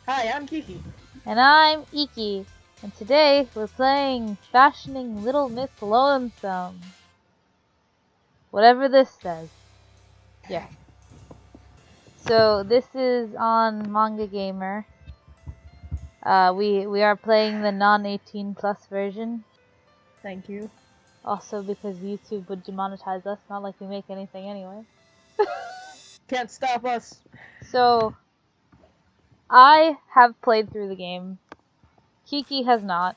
Hi, I'm Kiki. And I'm Ikki, and today we're playing Fashioning Little Miss Lonesome. Whatever this says. Yeah. So this is on Manga Gamer. We are playing the non-18 plus version. Thank you. Also because YouTube would demonetize us, not like we make anything anyway. Can't stop us. So I have played through the game. Kiki has not.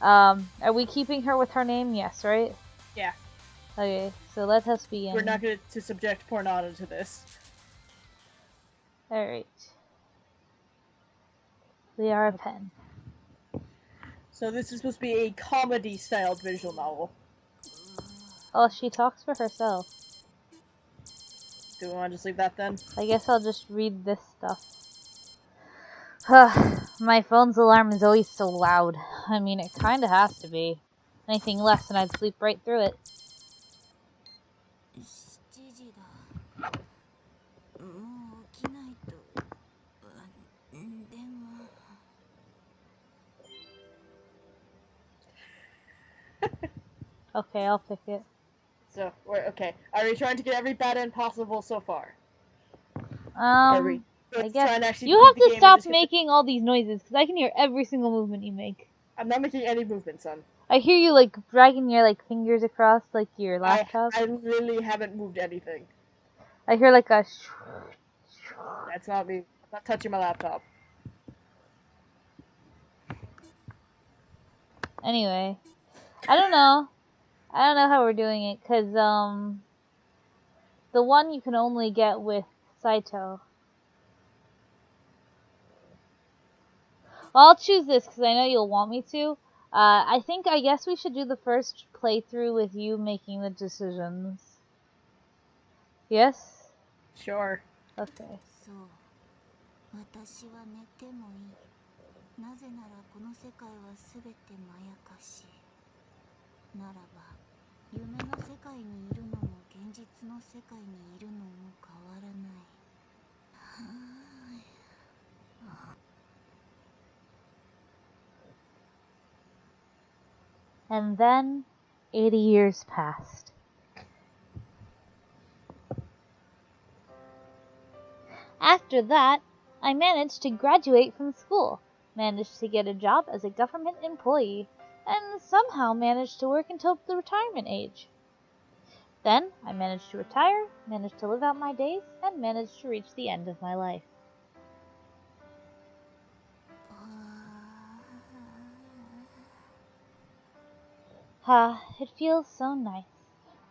Are we keeping her with her name? Yes, right? Yeah. Okay, so let us begin. We're not going to subject Pornada to this. Alright. We are a pen. So this is supposed to be a comedy-styled visual novel. Oh, she talks for herself. Do we want to just leave that then? I guess I'll just read this stuff. My phone's alarm is always so loud. I mean, it kinda has to be. Anything less and I'd sleep right through it. Okay, I'll pick it. So, we're okay. Are we trying to get every bad end possible so far? I guess you have to stop making all these noises because I can hear every single movement you make. I'm not making any movement, son. I hear you like dragging your like fingers across like your laptop. I literally haven't moved anything. I hear like a. That's not me. I'm not touching my laptop. Anyway, I don't know how we're doing it because the one you can only get with Saito. Well, I'll choose this because I know you'll want me to. I guess we should do the first playthrough with you making the decisions. Yes? Sure. Okay. And then 80 years passed. After that, I managed to graduate from school, managed to get a job as a government employee, and somehow managed to work until the retirement age. Then I managed to retire, managed to live out my days, and managed to reach the end of my life. It feels so nice.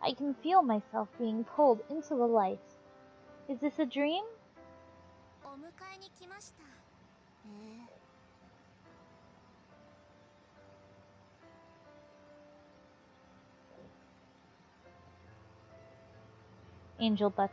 I can feel myself being pulled into the light. Is this a dream? Angel butt.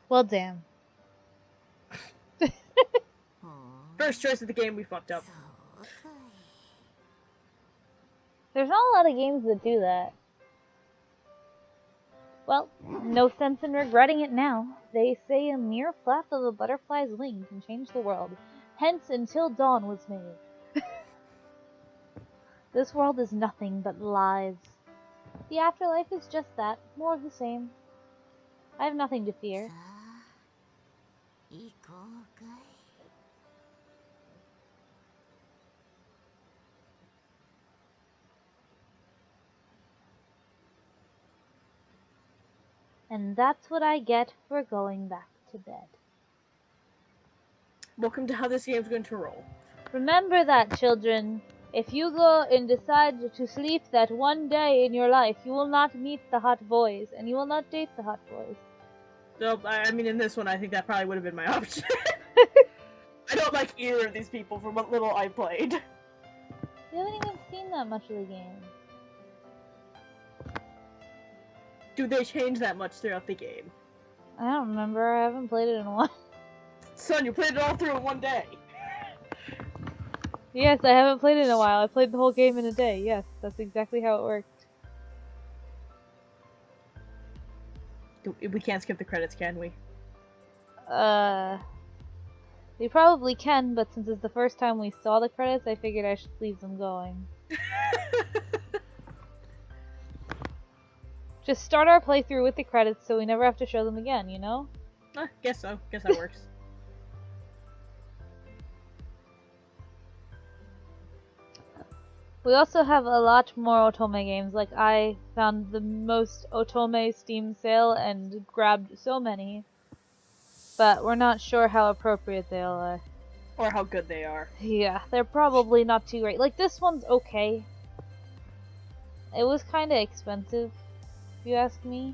Well, damn. First choice of the game, we fucked up. There's not a lot of games that do that. Well, no sense in regretting it now. they say a mere flap of a butterfly's wing can change the world. Hence, until dawn was made. This world is nothing but lies. The afterlife is just that, more of the same. I have nothing to fear. And that's what I get for going back to bed. Welcome to how this game's going to roll. Remember that, children. If you go and decide to sleep that one day in your life, you will not meet the hot boys, and you will not date the hot boys. So, I mean, in this one, I think that probably would have been my option. I don't like either of these people from what little I played. You haven't even seen that much of the game. Do they change that much throughout the game? I don't remember. I haven't played it in a while. Son, you played it all through in one day. Yes, I haven't played it in a while. I played the whole game in a day. Yes, that's exactly how it worked. We can't skip the credits, can we? We probably can, but since it's the first time we saw the credits, I figured I should leave them going. Just start our playthrough with the credits so we never have to show them again, you know? Guess so. Guess that works. We also have a lot more Otome games. Like, I found the most Otome Steam sale and grabbed so many. But we're not sure how appropriate they all are. Or how good they are. Yeah, they're probably not too great. Like, this one's okay. It was kinda expensive, if you ask me.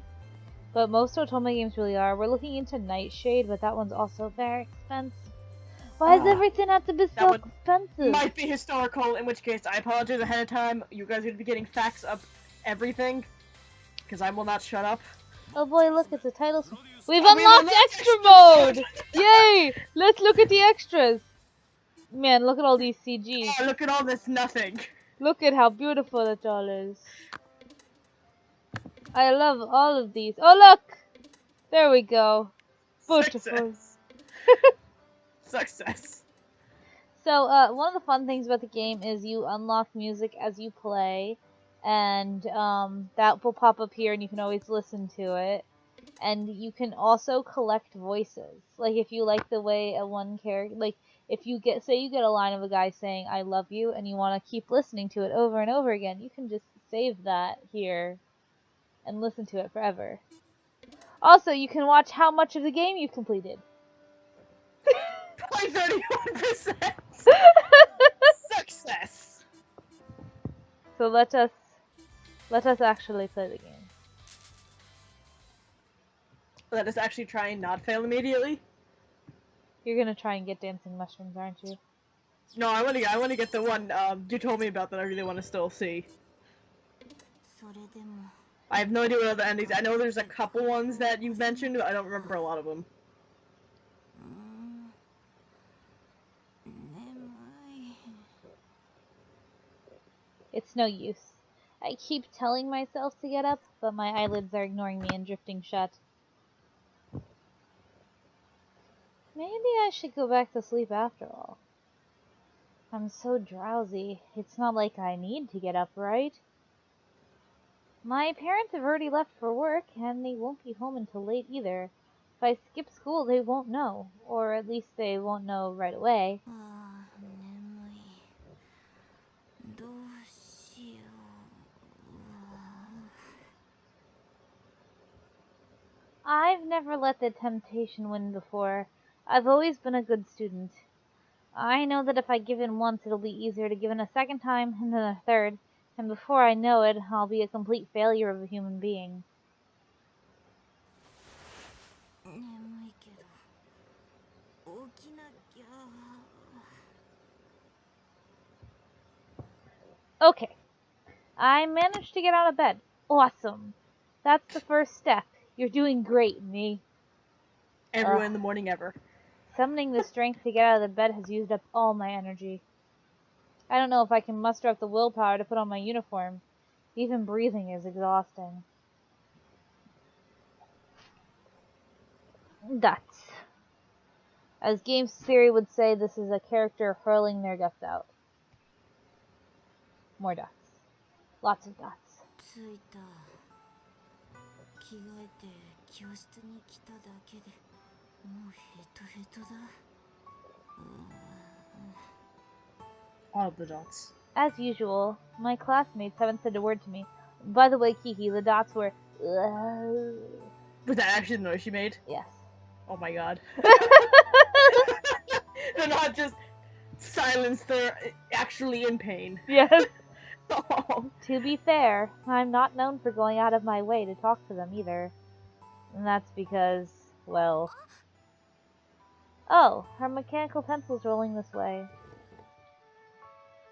But most Otome games really are. We're looking into Nightshade, but that one's also very expensive. Why does everything have to be so expensive? Might be historical, in which case I apologize ahead of time. You guys are going to be getting facts of everything. Because I will not shut up. Oh boy, look, it's a title screen. We've unlocked extra mode! Yay! Let's look at the extras. Man, look at all these CGs. Oh, look at all this nothing. Look at how beautiful it all is. I love all of these. Oh, look! There we go. Beautiful. Success. Success. So, one of the fun things about the game is you unlock music as you play, and that will pop up here and you can always listen to it. And you can also collect voices. Like, if you like the way a one character, like, if you say you get a line of a guy saying, I love you, and you want to keep listening to it over and over again, you can just save that here and listen to it forever. Also, you can watch how much of the game you've completed. Probably 31%. Success. So let us actually play the game. Let us actually try and not fail immediately. You're gonna try and get dancing mushrooms, aren't you? No, I want to get the one you told me about that I really want to still see. I have no idea what other endings. I know there's a couple ones that you mentioned, but I don't remember a lot of them. It's no use. I keep telling myself to get up, but my eyelids are ignoring me and drifting shut. Maybe I should go back to sleep after all. I'm so drowsy. It's not like I need to get up, right? My parents have already left for work, and they won't be home until late either. If I skip school, they won't know. Or at least they won't know right away. I've never let the temptation win before. I've always been a good student. I know that if I give in once, it'll be easier to give in a second time, and then a third, and before I know it, I'll be a complete failure of a human being. Okay. I managed to get out of bed. Awesome. That's the first step. You're doing great, me. Everyone in the morning ever. Summoning the strength to get out of the bed has used up all my energy. I don't know if I can muster up the willpower to put on my uniform. Even breathing is exhausting. Dots. As game theory would say, this is a character hurling their guts out. More dots. Lots of dots. 着いた。着替えて教室に来ただけでもうヘトヘトだ。All of the dots. As usual, my classmates haven't said a word to me. By the way, Kiki, the dots were... Was that actually the noise she made? Yes. Oh my god. They're not just silence, they're actually in pain. Yes. Oh. To be fair, I'm not known for going out of my way to talk to them either. And that's because, well... Oh, her mechanical pencil's rolling this way.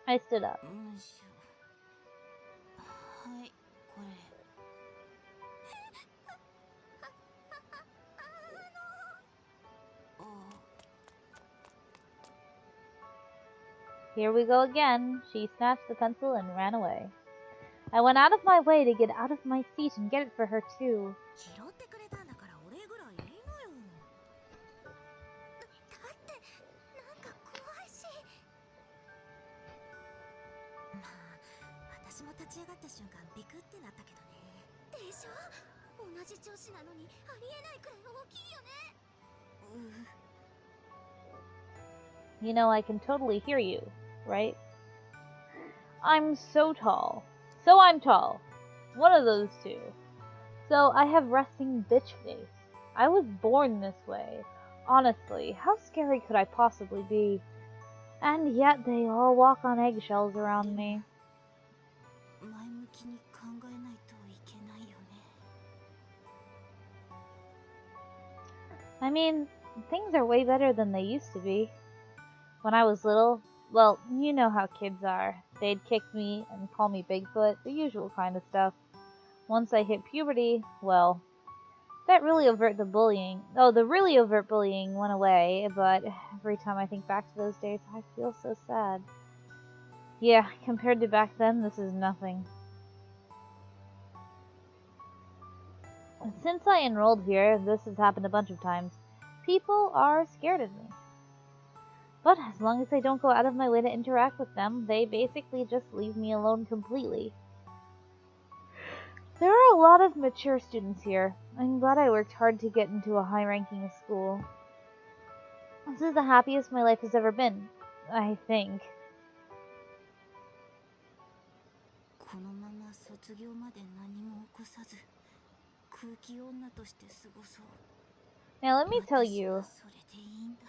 I stood up. はい、これ。Here we go again. She snatched the pencil and ran away. I went out of my way to get out of my seat and get it for her too. 拾ってくれたんだからお礼ぐらいいいのよ。だってなんか怖いし。まあ、私も立ち上がった瞬間ビクってなったけどね。でしょ？同じ調子なのにありえないくらい大きいよね。You know, I can totally hear you, right? I'm so tall. So I'm tall. One of those two. So I have resting bitch face. I was born this way. Honestly, how scary could I possibly be? And yet they all walk on eggshells around me. 前向きに考えないといけないよね。I mean, things are way better than they used to be. When I was little, well, you know how kids are. They'd kick me and call me Bigfoot, the usual kind of stuff. Once I hit puberty, well, that really overt the bullying. Oh, the really overt bullying went away, but every time I think back to those days, I feel so sad. Yeah, compared to back then, this is nothing. Since I enrolled here, this has happened a bunch of times, people are scared of me. But as long as I don't go out of my way to interact with them, they basically just leave me alone completely. There are a lot of mature students here. I'm glad I worked hard to get into a high-ranking school. This is the happiest my life has ever been, I think. このまま卒業まで何も起こさず空気女として過ごそう。 Now let me tell you, 私はそれでいいんだ。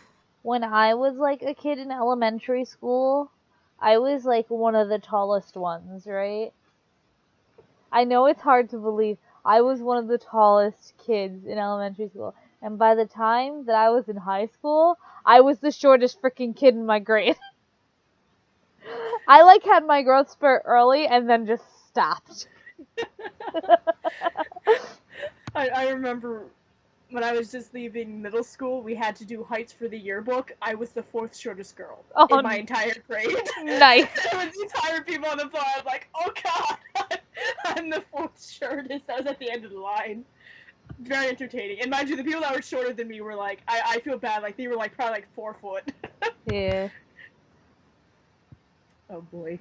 when I was like a kid in elementary school, I was like one of the tallest ones, right? I know it's hard to believe. I was one of the tallest kids in elementary school. And by the time that I was in high school, I was the shortest freaking kid in my grade. I like had my growth spurt early and then just stopped. I remember when I was just leaving middle school, we had to do heights for the yearbook. I was the fourth shortest girl in my entire grade. Nice. It was the entire people on the floor. I was like, oh god, I'm the fourth shortest. I was at the end of the line. Very entertaining. And mind you, the people that were shorter than me were like, I feel bad, like they were like probably like 4 foot. Yeah. Oh boy.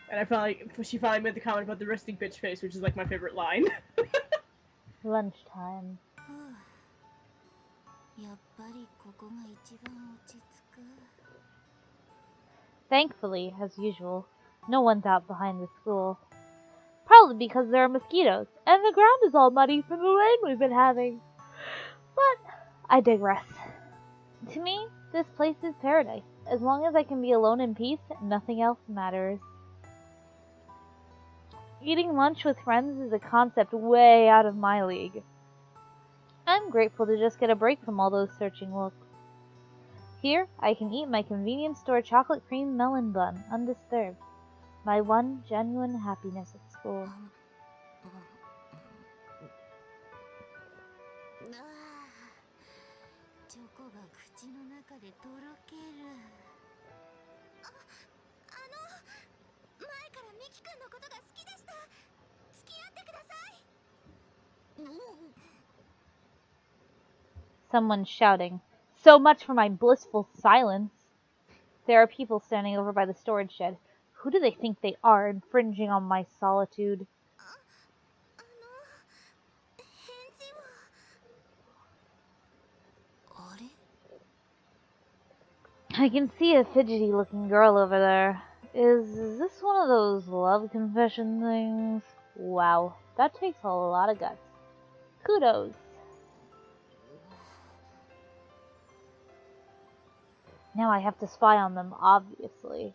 And she finally made the comment about the resting bitch face, which is like my favorite line. Lunchtime. やっぱりここが一番落ち着く。 Thankfully, as usual, no one's out behind the school. Probably because there are mosquitoes, and the ground is all muddy from the rain we've been having. But I digress. To me, this place is paradise. As long as I can be alone in peace, nothing else matters. Eating lunch with friends is a concept way out of my league. I'm grateful to just get a break from all those searching looks. Here, I can eat my convenience store chocolate cream melon bun undisturbed. My one genuine happiness at school. チョコが口の中でとろける。前からミキ君のことが好きでした。付き Someone's shouting. So much for my blissful silence. There are people standing over by the storage shed. Who do they think they are, infringing on my solitude? 返事はあれ I can see a fidgety-looking girl over there. Is this one of those love confession things? Wow, that takes a lot of guts. Kudos. Now I have to spy on them, obviously.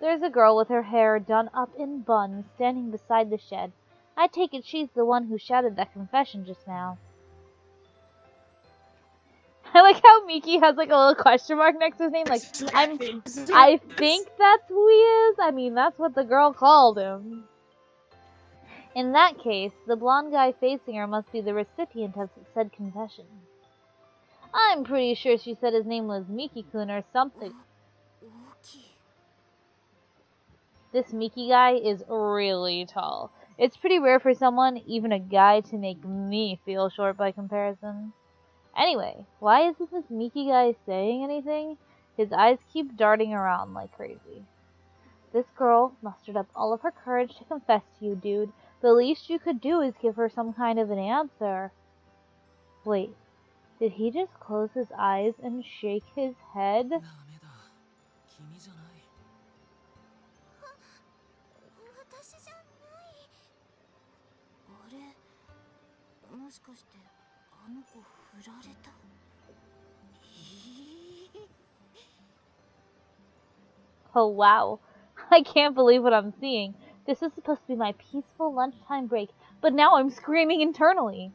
There's a girl with her hair done up in buns standing beside the shed. I take it she's the one who shouted that confession just now. I like how Miki has like a little question mark next to his name. Like, I think that's who he is. I mean, that's what the girl called him. In that case, the blonde guy facing her must be the recipient of said confession. I'm pretty sure she said his name was Miki-kun or something. This Miki guy is really tall. It's pretty rare for someone, even a guy, to make me feel short by comparison. Anyway, why isn't this Miki guy saying anything? His eyes keep darting around like crazy. This girl mustered up all of her courage to confess to you, dude. The least you could do is give her some kind of an answer. Wait, did he just close his eyes and shake his head? 私じゃないあれもしかしてあの子振られた Oh wow, I can't believe what I'm seeing. This is supposed to be my peaceful lunchtime break, but now I'm screaming internally.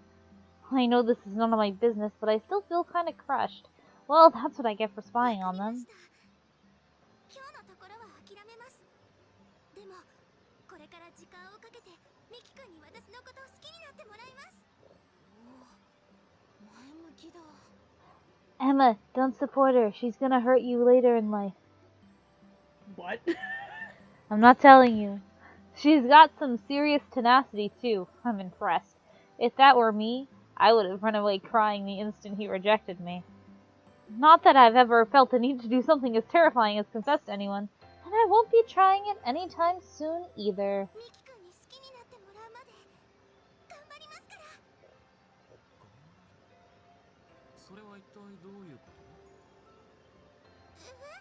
I know this is none of my business, but I still feel kind of crushed. Well, that's what I get for spying on them. 今日のところは諦めますでもこれから時間をかけてミキ君に私のことを好きになってもらいますお前向きだ Emma, don't support her. She's gonna hurt you later in life. What? I'm not telling you. She's got some serious tenacity, too. I'm impressed. If that were me, I would have run away crying the instant he rejected me. Not that I've ever felt the need to do something as terrifying as confess to anyone, and I won't be trying it anytime soon either. ミキ君に好きになってもらうまで頑張りますからそれは一体どういうこと？それは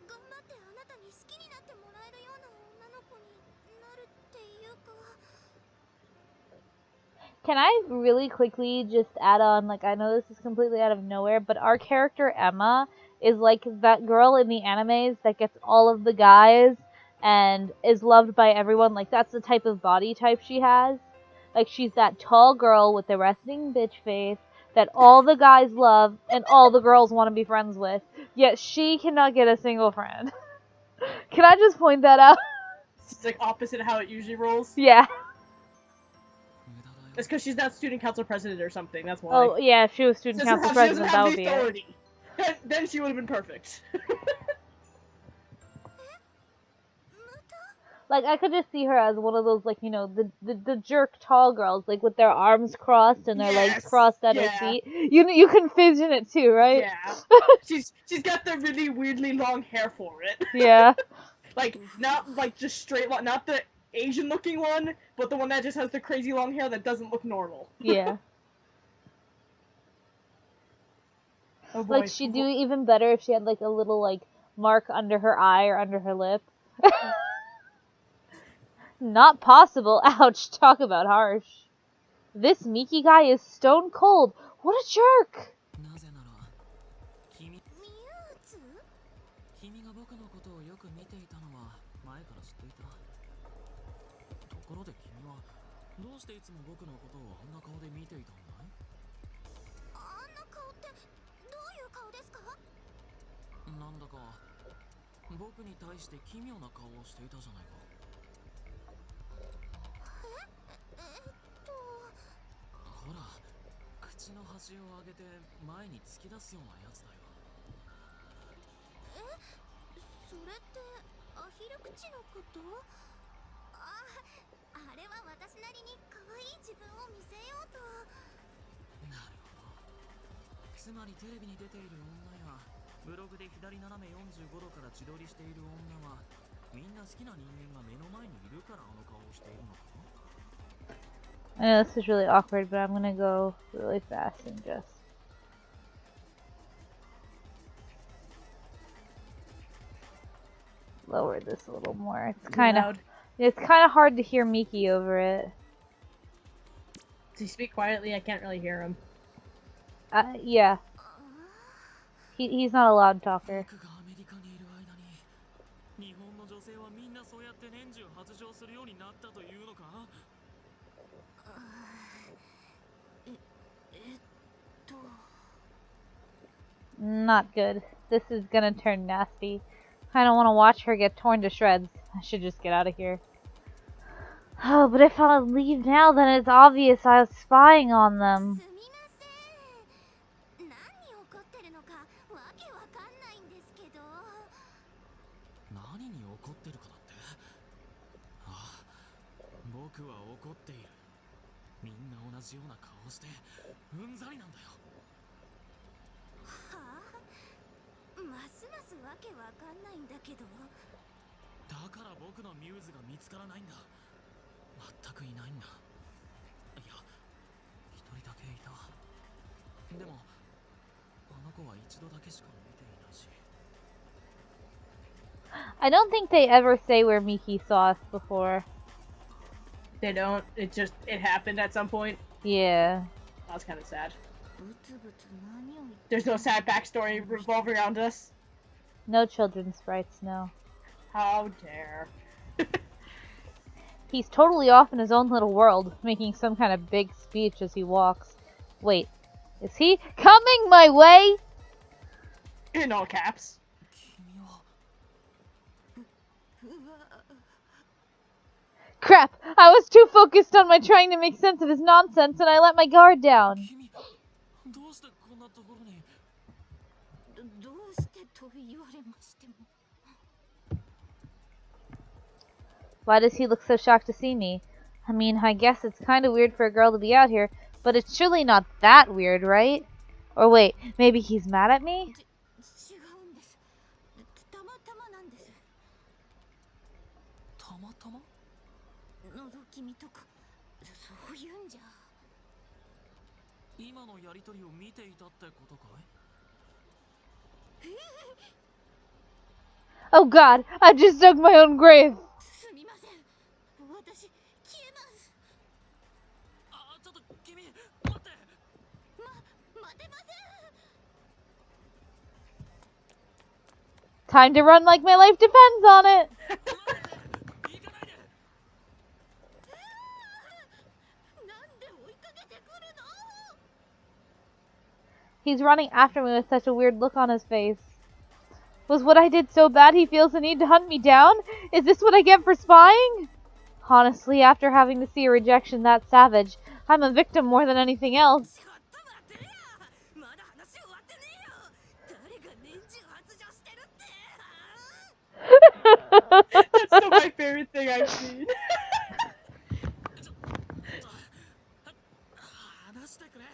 頑張ってあなたに好きになってもらえるような女の子になるっていうか Can I really quickly just add on, like, I know this is completely out of nowhere, but our character Emma is like that girl in the animes that gets all of the guys and is loved by everyone. Like, that's the type of body type she has. Like, she's that tall girl with the resting bitch face that all the guys love and all the girls want to be friends with. Yet she cannot get a single friend. Can I just point that out? It's like opposite how it usually rolls. Yeah. It's because she's not student council president or something, that's why. Oh, yeah, if she was student council president, that would be it. Then she would have been perfect. Like, I could just see her as one of those, like, you know, the jerk tall girls, like, with their arms crossed and their legs crossed at her feet. You can envision it too, right? Yeah. she's got the really weirdly long hair for it. Yeah. Like, not, like, just straight, not the Asian-looking one, but the one that just has the crazy long hair that doesn't look normal. Yeah. Oh boy. Like, she'd do even better if she had, like, a little, like, mark under her eye or under her lip. Not possible. Ouch. Talk about harsh. This Miki guy is stone cold. What a jerk. なぜなら君ミューズ君が僕のことをよく見ていたのは前から知っていた。ところで君はどうしていつも僕のことをあんな顔で見ていたんだい？あんな顔ってどういう顔ですかなんだか僕に対して奇妙な顔をしていたじゃないか。ほら、口の端を上げて前に突き出すようなやつだよ。それってアヒル口のことああれは私なりに可愛い自分を見せようと。なるほど。つまりテレビに出ている女やブログで左斜め45度から自撮りしている女はみんな好きな人間が目の前にいるからあの顔をしているのか。 I know this is really awkward, but I'm gonna go really fast and just lower this a little more. It's kind of hard to hear Miki over it. Does he speak quietly? I can't really hear him. Yeah. He's not a loud talker. 僕がアメリカにいる間に日本の女性はみんなそうやって年中発情するようになったというのか。Not good. This is gonna turn nasty. I don't want to watch her get torn to shreds. I should just get out of here. Oh, but if I leave now, then it's obvious I was spying on them. すみません。何起こってるのかわけわかんないんですけど。何に怒ってるかだって。ああ、僕は怒っている。みんな同じような顔をしてうんざりなんだよ。はあ、ますますわけわかんないんだけど。だから僕のミューズが見つからないんだ。全くいないんだ。いや、一人だけいた。でもあの子は一度だけしか見ていないし。 I don't think they ever say where Miki saw us before. They don't. It happened at some point. Yeah. That's kind of sad. ブツブツ何を言って There's no sad backstory revolving around us. No children's sprites, no. How dare. He's totally off in his own little world, making some kind of big speech as he walks. Wait, is he coming my way? In all caps. 君は Crap! I was too focused on my trying to make sense of his nonsense and I let my guard down. 君どうしてこんなところに。どうしてと言われましても。 Why does he look so shocked to see me? I mean, I guess it's kind of weird for a girl to be out here, but it's surely not that weird, right? Or wait, maybe he's mad at me? 違うんです。たまたまなんです。たまたま。覗き見とかそういうんじゃ。今のやりとりを見ていたってことかい。 Oh god, I just dug my own grave! すみません。私消えます。あ、ちょっと君待って。待てません。 Time to run like my life depends on it! 行かないで。なんで追いかけてくるの？ He's running after me with such a weird look on his face. Was what I did so bad he feels the need to hunt me down? Is this what I get for spying? Honestly, after having to see a rejection that savage, I'm a victim more than anything else. ちょっと待ってよ。まだ話終わってねえよ。誰が年中発情してるって？ That's still my favorite thing I've seen. 話してくれ。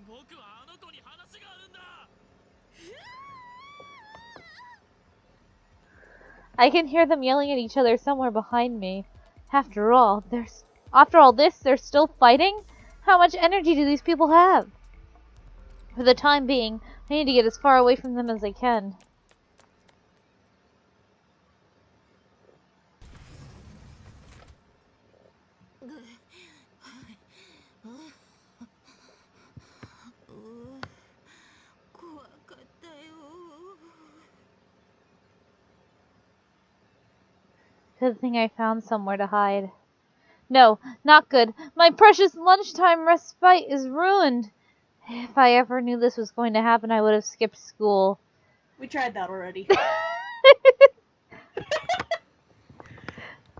僕はあの子に話があるんだ。 I can hear them yelling at each other somewhere behind me. After all this, they're still fighting? How much energy do these people have? For the time being, I need to get as far away from them as I can. Good thing I found somewhere to hide. No, not good. My precious lunchtime respite is ruined. If I ever knew this was going to happen, I would have skipped school. We tried that already.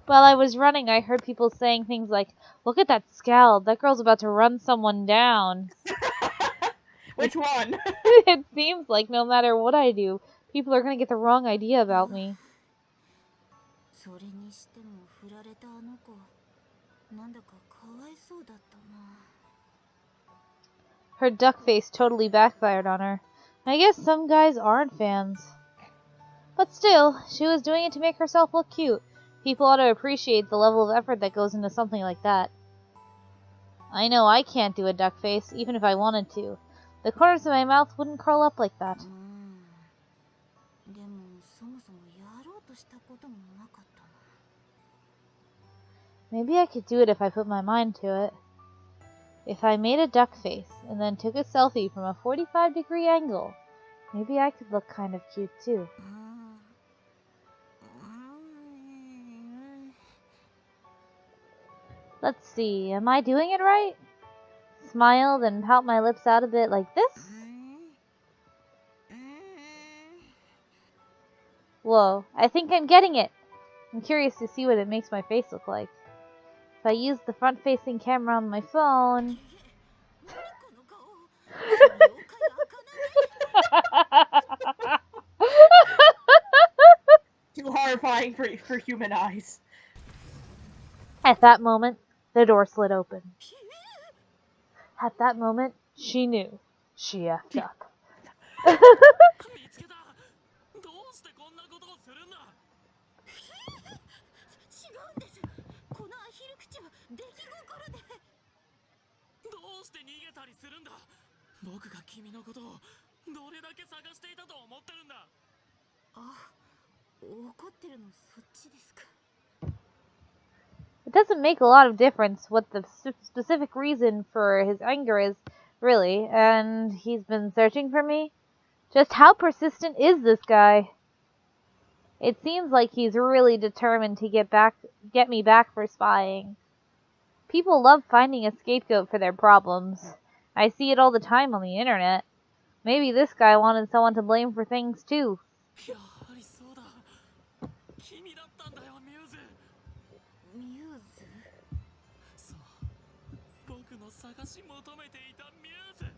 While I was running, I heard people saying things like, "Look at that scowl. That girl's about to run someone down." Which one? It seems like no matter what I do, people are going to get the wrong idea about me. それにしても振られたあの子なんだかかわいそうだったな。 Her duck face totally backfired on her. I guess some guys aren't fans. But still, she was doing it to make herself look cute. People ought to appreciate the level of effort that goes into something like that. I know I can't do a duck face, even if I wanted to. The corners of my mouth wouldn't curl up like that. でもそもそもやろうとしたこともなかったな。 Maybe I could do it if I put my mind to it. If I made a duck face and then took a selfie from a 45-degree angle, maybe I could look kind of cute too. Let's see, am I doing it right? Smile, then pout my lips out a bit like this? Whoa, I think I'm getting it. I'm curious to see what it makes my face look like. If I use the front-facing camera on my phone... Too horrifying for human eyes. At that moment, the door slid open. At that moment, she knew. She effed up. 見つけた。どうしてこんなことをするんだ。違うんです。このアヒル口は出来心で。どうして逃げたりするんだ。僕が君のことをどれだけ探していたと思ってるんだ。あ、怒ってるのそっちですか。 It doesn't make a lot of difference what the specific reason for his anger is, really, and he's been searching for me. Just how persistent is this guy? It seems like he's really determined to get me back for spying. People love finding a scapegoat for their problems. I see it all the time on the internet. Maybe this guy wanted someone to blame for things too. やはりそうだ。君だったんだよ、ミューズ。ミューズ？そう。僕の探し求めていたミューズ。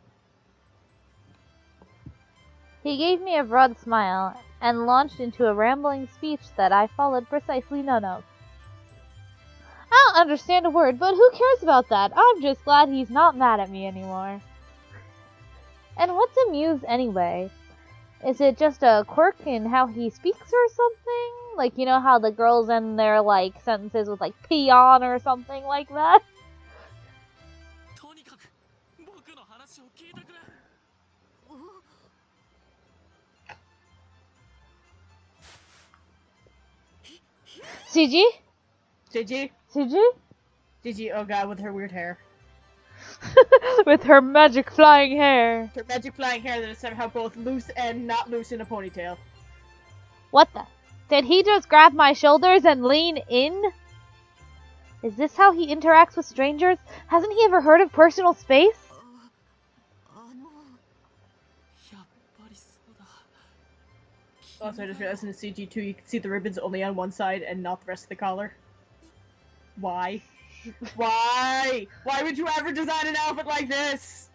He gave me a broad smile and launched into a rambling speech that I followed precisely none of. I don't understand a word, but who cares about that? I'm just glad he's not mad at me anymore. And what's a muse anyway? Is it just a quirk in how he speaks or something? Like, you know how the girls end their, like, sentences with, like, peon or something like that? とにかく僕の話を聞いてくれ。CG? Gigi? CG? Gigi, oh god, with her weird hair. With her magic flying hair. Her magic flying hair that is somehow both loose and not loose in a ponytail. What the? Did he just grab my shoulders and lean in? Is this how he interacts with strangers? Hasn't he ever heard of personal space? やっぱりそうだ。 Also, I just realized in the CG2 you can see the ribbons only on one side and not the rest of the collar. Why? Why? Why would you ever design an outfit like this?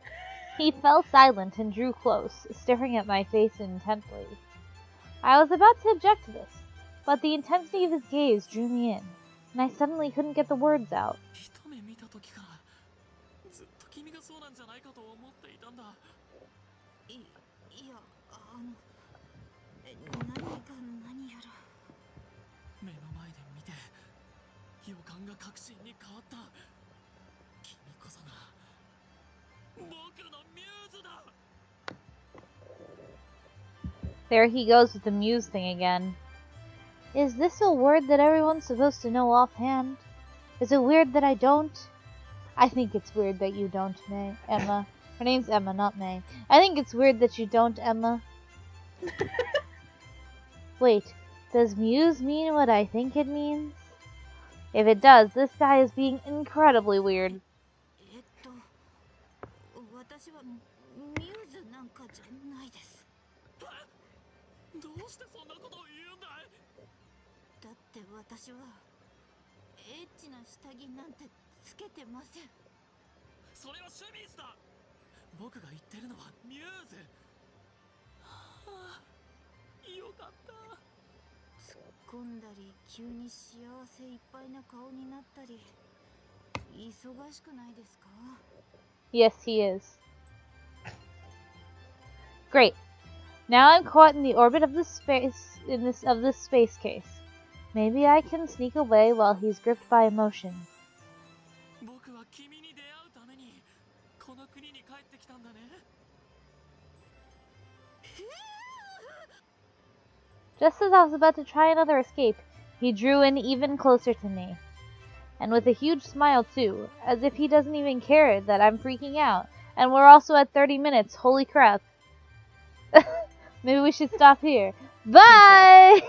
He fell silent and drew close, staring at my face intently. I was about to object to this, but the intensity of his gaze drew me in, and I suddenly couldn't get the words out. 一目見た時からずっと君がそうなんじゃないかと思っていたんだ。いや、何が何やら。目の前で見て予感が確信に変わった。君こそが僕のミューズだ。 There he goes with the muse thing again. Is this a word that everyone's supposed to know offhand? Is it weird that I don't? I think it's weird that you don't, May. Emma. Her name's Emma, not May. I think it's weird that you don't, Emma. Wait, does muse mean what I think it means? If it does, this guy is being incredibly weird. 私はミューズなんかじゃないです。どうしてそんなことを言うんだい。だって私はエッチな下着なんてつけてません。それはシュミーズだ。僕が言ってるのはミューズ。はあ、よかった。突っ込んだり急に幸せいっぱいな顔になったり忙しくないですか? Yes, he is. Great. Now I'm caught in the orbit of this space case. Maybe I can sneak away while he's gripped by emotion. 僕は君に出会うためにこの国に帰ってきたんだね。 Just as I was about to try another escape, he drew in even closer to me. And with a huge smile too, as if he doesn't even care that I'm freaking out. And we're also at 30 minutes, holy crap. Maybe we should stop here. Bye!